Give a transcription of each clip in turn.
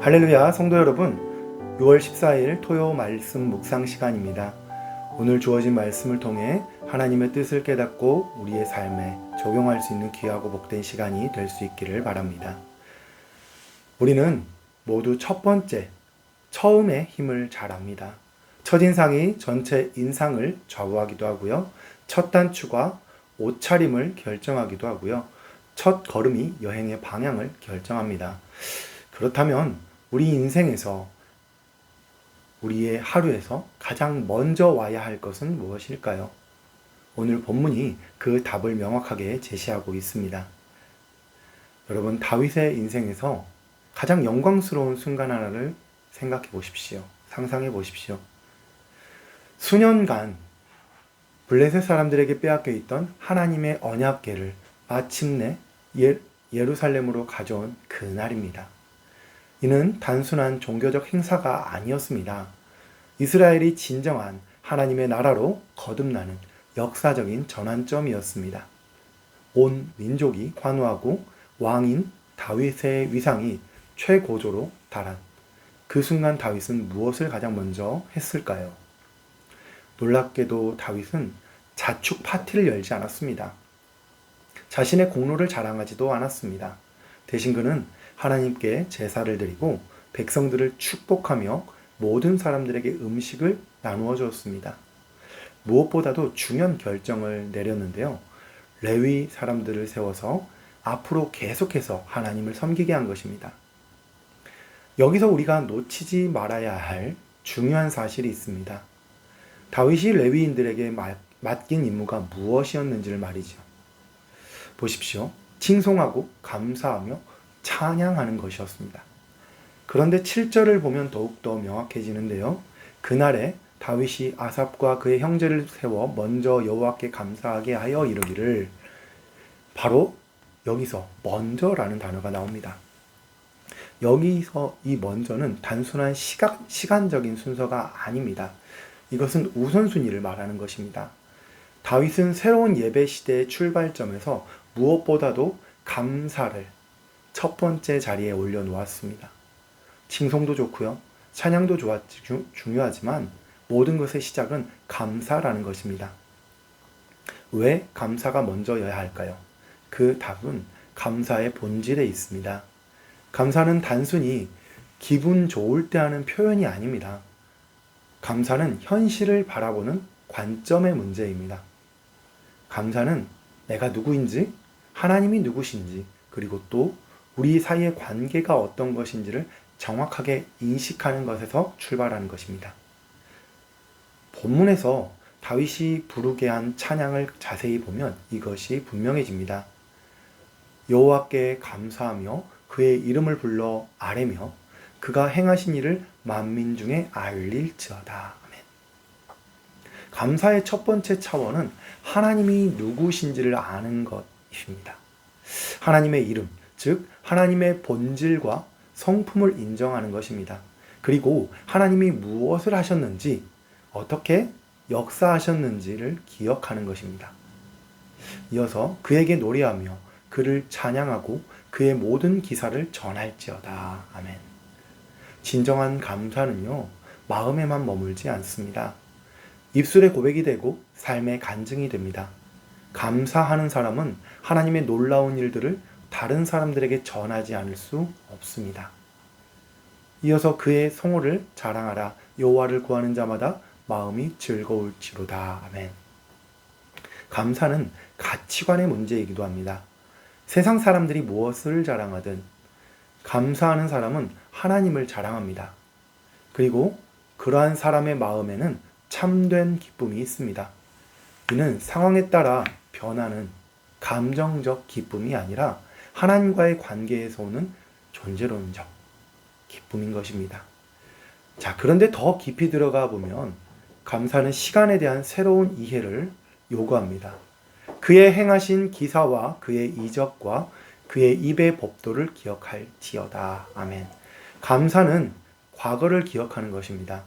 할렐루야, 성도 여러분, 6월 14일 토요 말씀 묵상 시간입니다. 오늘 주어진 말씀을 통해 하나님의 뜻을 깨닫고 우리의 삶에 적용할 수 있는 귀하고 복된 시간이 될 수 있기를 바랍니다. 우리는 모두 첫 번째, 처음에 힘을 잘 압니다. 첫인상이 전체 인상을 좌우하기도 하고요. 첫 단추가 옷차림을 결정하기도 하고요. 첫 걸음이 여행의 방향을 결정합니다. 그렇다면 우리 인생에서, 우리의 하루에서 가장 먼저 와야 할 것은 무엇일까요? 오늘 본문이 그 답을 명확하게 제시하고 있습니다. 여러분, 다윗의 인생에서 가장 영광스러운 순간 하나를 생각해 보십시오. 상상해 보십시오. 수년간 블레셋 사람들에게 빼앗겨 있던 하나님의 언약궤를 마침내 예루살렘으로 가져온 그날입니다. 이는 단순한 종교적 행사가 아니었습니다. 이스라엘이 진정한 하나님의 나라로 거듭나는 역사적인 전환점이었습니다. 온 민족이 환호하고 왕인 다윗의 위상이 최고조로 달한 그 순간 다윗은 무엇을 가장 먼저 했을까요? 놀랍게도 다윗은 자축 파티를 열지 않았습니다. 자신의 공로를 자랑하지도 않았습니다. 대신 그는 하나님께 제사를 드리고 백성들을 축복하며 모든 사람들에게 음식을 나누어 주었습니다. 무엇보다도 중요한 결정을 내렸는데요. 레위 사람들을 세워서 앞으로 계속해서 하나님을 섬기게 한 것입니다. 여기서 우리가 놓치지 말아야 할 중요한 사실이 있습니다. 다윗이 레위인들에게 맡긴 임무가 무엇이었는지를 말이죠. 보십시오. 칭송하고 감사하며 찬양하는 것이었습니다. 그런데 7절을 보면 더욱더 명확해지는데요. 그날에 다윗이 아삽과 그의 형제를 세워 먼저 여호와께 감사하게 하여 이르기를, 바로 여기서 먼저라는 단어가 나옵니다. 여기서 이 먼저는 단순한 시간적인 순서가 아닙니다. 이것은 우선순위를 말하는 것입니다. 다윗은 새로운 예배 시대의 출발점에서 무엇보다도 감사를 첫 번째 자리에 올려놓았습니다. 칭송도 좋고요. 찬양도 중요하지만 모든 것의 시작은 감사라는 것입니다. 왜 감사가 먼저여야 할까요? 그 답은 감사의 본질에 있습니다. 감사는 단순히 기분 좋을 때 하는 표현이 아닙니다. 감사는 현실을 바라보는 관점의 문제입니다. 감사는 내가 누구인지, 하나님이 누구신지, 그리고 또 우리 사이의 관계가 어떤 것인지를 정확하게 인식하는 것에서 출발하는 것입니다. 본문에서 다윗이 부르게 한 찬양을 자세히 보면 이것이 분명해집니다. 여호와께 감사하며 그의 이름을 불러 아뢰며 그가 행하신 일을 만민 중에 알릴지어다. 아멘. 감사의 첫 번째 차원은 하나님이 누구신지를 아는 것입니다. 하나님의 이름, 즉 하나님의 본질과 성품을 인정하는 것입니다. 그리고 하나님이 무엇을 하셨는지, 어떻게 역사하셨는지를 기억하는 것입니다. 이어서 그에게 노래하며 그를 찬양하고 그의 모든 기사를 전할지어다. 아멘. 진정한 감사는요, 마음에만 머물지 않습니다. 입술의 고백이 되고 삶의 간증이 됩니다. 감사하는 사람은 하나님의 놀라운 일들을 다른 사람들에게 전하지 않을 수 없습니다. 이어서 그의 성호를 자랑하라. 여호와를 구하는 자마다 마음이 즐거울지로다. 아멘. 감사는 가치관의 문제이기도 합니다. 세상 사람들이 무엇을 자랑하든 감사하는 사람은 하나님을 자랑합니다. 그리고 그러한 사람의 마음에는 참된 기쁨이 있습니다. 이는 상황에 따라 변하는 감정적 기쁨이 아니라 하나님과의 관계에서 오는 존재론적 기쁨인 것입니다. 자, 그런데 더 깊이 들어가 보면 감사는 시간에 대한 새로운 이해를 요구합니다. 그의 행하신 기사와 그의 이적과 그의 입의 법도를 기억할지어다. 아멘. 감사는 과거를 기억하는 것입니다.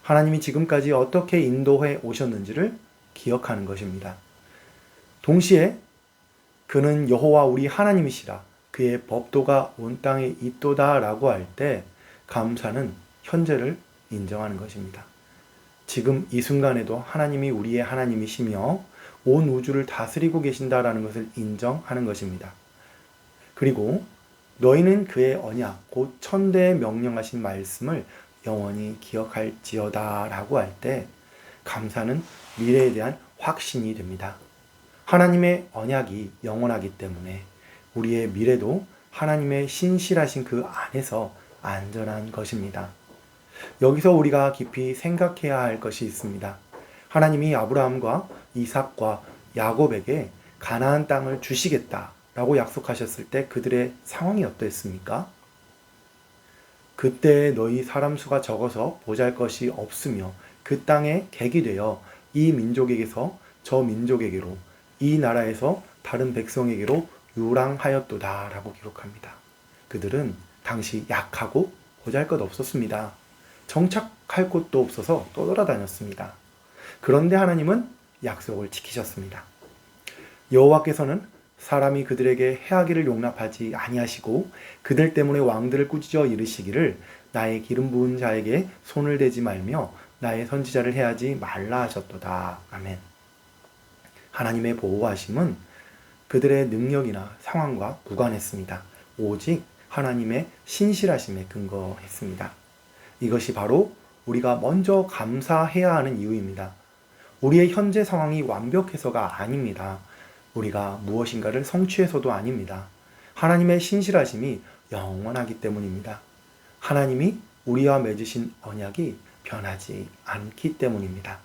하나님이 지금까지 어떻게 인도해 오셨는지를 기억하는 것입니다. 동시에 그는 여호와 우리 하나님이시라, 그의 법도가 온 땅에 있도다 라고 할 때 감사는 현재를 인정하는 것입니다. 지금 이 순간에도 하나님이 우리의 하나님이시며 온 우주를 다스리고 계신다라는 것을 인정하는 것입니다. 그리고 너희는 그의 언약, 곧 천대에 명령하신 말씀을 영원히 기억할지어다 라고 할 때 감사는 미래에 대한 확신이 됩니다. 하나님의 언약이 영원하기 때문에 우리의 미래도 하나님의 신실하신 그 안에서 안전한 것입니다. 여기서 우리가 깊이 생각해야 할 것이 있습니다. 하나님이 아브라함과 이삭과 야곱에게 가나안 땅을 주시겠다라고 약속하셨을 때 그들의 상황이 어떠했습니까? 그때 너희 사람 수가 적어서 보잘것이 없으며 그 땅에 객이 되어 이 민족에게서 저 민족에게로 이 나라에서 다른 백성에게로 유랑하였도다 라고 기록합니다. 그들은 당시 약하고 보잘것 없었습니다. 정착할 곳도 없어서 떠돌아다녔습니다. 그런데 하나님은 약속을 지키셨습니다. 여호와께서는 사람이 그들에게 해하기를 용납하지 아니하시고 그들 때문에 왕들을 꾸짖어 이르시기를 나의 기름 부은 자에게 손을 대지 말며 나의 선지자를 해하지 말라 하셨도다. 아멘. 하나님의 보호하심은 그들의 능력이나 상황과 무관했습니다. 오직 하나님의 신실하심에 근거했습니다. 이것이 바로 우리가 먼저 감사해야 하는 이유입니다. 우리의 현재 상황이 완벽해서가 아닙니다. 우리가 무엇인가를 성취해서도 아닙니다. 하나님의 신실하심이 영원하기 때문입니다. 하나님이 우리와 맺으신 언약이 변하지 않기 때문입니다.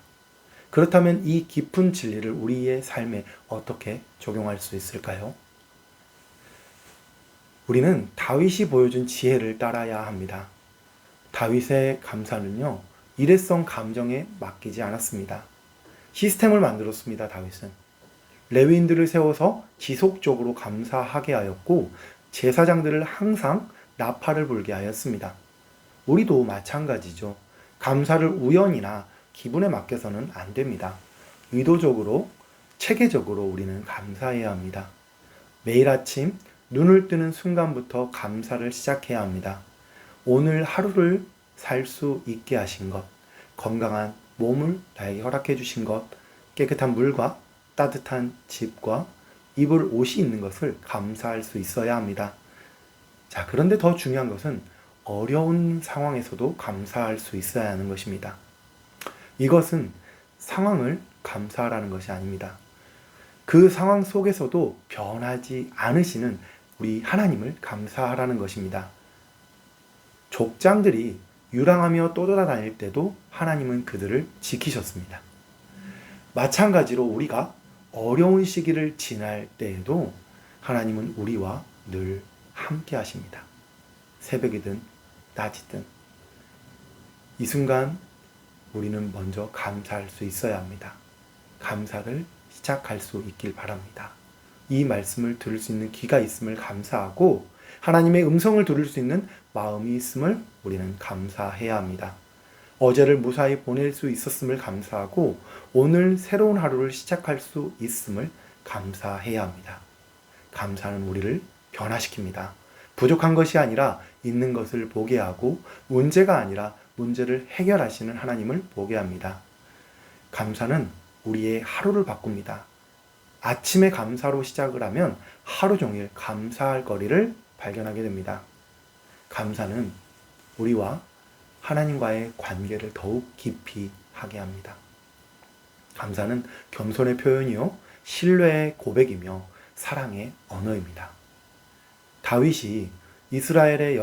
그렇다면 이 깊은 진리를 우리의 삶에 어떻게 적용할 수 있을까요? 우리는 다윗이 보여준 지혜를 따라야 합니다. 다윗의 감사는요, 일회성 감정에 맡기지 않았습니다. 시스템을 만들었습니다. 다윗은 레위인들을 세워서 지속적으로 감사하게 하였고 제사장들을 항상 나팔을 불게 하였습니다. 우리도 마찬가지죠. 감사를 우연이나 기분에 맡겨서는 안 됩니다. 의도적으로, 체계적으로 우리는 감사해야 합니다. 매일 아침 눈을 뜨는 순간부터 감사를 시작해야 합니다. 오늘 하루를 살 수 있게 하신 것, 건강한 몸을 나에게 허락해 주신 것, 깨끗한 물과 따뜻한 집과 입을 옷이 있는 것을 감사할 수 있어야 합니다. 자, 그런데 더 중요한 것은 어려운 상황에서도 감사할 수 있어야 하는 것입니다. 이것은 상황을 감사하라는 것이 아닙니다. 그 상황 속에서도 변하지 않으시는 우리 하나님을 감사하라는 것입니다. 족장들이 유랑하며 떠돌아다닐 때도 하나님은 그들을 지키셨습니다. 마찬가지로 우리가 어려운 시기를 지날 때에도 하나님은 우리와 늘 함께 하십니다. 새벽이든 낮이든 이 순간 우리는 먼저 감사할 수 있어야 합니다. 감사를 시작할 수 있길 바랍니다. 이 말씀을 들을 수 있는 귀가 있음을 감사하고 하나님의 음성을 들을 수 있는 마음이 있음을 우리는 감사해야 합니다. 어제를 무사히 보낼 수 있었음을 감사하고 오늘 새로운 하루를 시작할 수 있음을 감사해야 합니다. 감사는 우리를 변화시킵니다. 부족한 것이 아니라 있는 것을 보게 하고 문제가 아니라 문제를 해결하시는 하나님을 보게 합니다. 감사는 우리의 하루를 바꿉니다. 아침에 감사로 시작을 하면 하루 종일 감사할 거리를 발견하게 됩니다. 감사는 우리와 하나님과의 관계를 더욱 깊이 하게 합니다. 감사는 겸손의 표현이요, 신뢰의 고백이며 사랑의 언어입니다. 다윗이 이스라엘의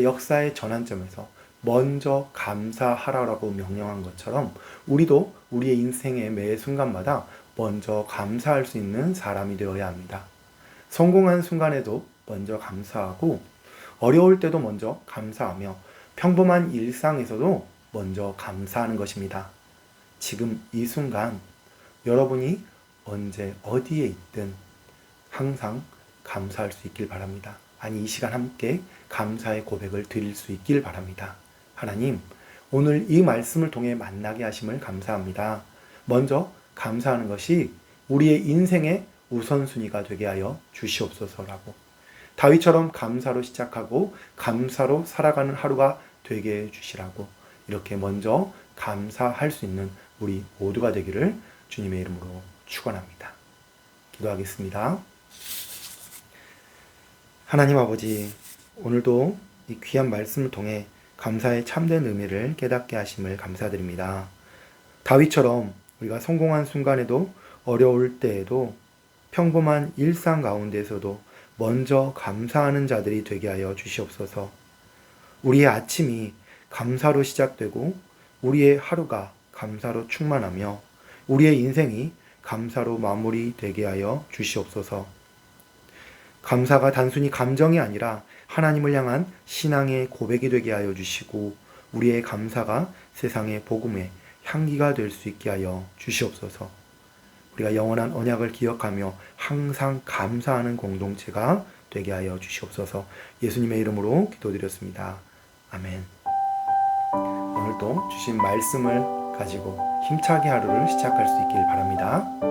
역사의 전환점에서 먼저 감사하라고 명령한 것처럼 우리도 우리의 인생의 매 순간마다 먼저 감사할 수 있는 사람이 되어야 합니다. 성공한 순간에도 먼저 감사하고 어려울 때도 먼저 감사하며 평범한 일상에서도 먼저 감사하는 것입니다. 지금 이 순간 여러분이 언제 어디에 있든 항상 감사할 수 있길 바랍니다. 아니, 이 시간 함께 감사의 고백을 드릴 수 있길 바랍니다. 하나님, 오늘 이 말씀을 통해 만나게 하심을 감사합니다. 먼저 감사하는 것이 우리의 인생의 우선순위가 되게 하여 주시옵소서라고 다윗처럼 감사로 시작하고 감사로 살아가는 하루가 되게 해주시라고, 이렇게 먼저 감사할 수 있는 우리 모두가 되기를 주님의 이름으로 축원합니다. 기도하겠습니다. 하나님 아버지, 오늘도 이 귀한 말씀을 통해 감사의 참된 의미를 깨닫게 하심을 감사드립니다. 다윗처럼 우리가 성공한 순간에도, 어려울 때에도, 평범한 일상 가운데서도 먼저 감사하는 자들이 되게 하여 주시옵소서. 우리의 아침이 감사로 시작되고 우리의 하루가 감사로 충만하며 우리의 인생이 감사로 마무리되게 하여 주시옵소서. 감사가 단순히 감정이 아니라 하나님을 향한 신앙의 고백이 되게 하여 주시고, 우리의 감사가 세상의 복음의 향기가 될 수 있게 하여 주시옵소서. 우리가 영원한 언약을 기억하며 항상 감사하는 공동체가 되게 하여 주시옵소서. 예수님의 이름으로 기도드렸습니다. 아멘. 오늘도 주신 말씀을 가지고 힘차게 하루를 시작할 수 있길 바랍니다.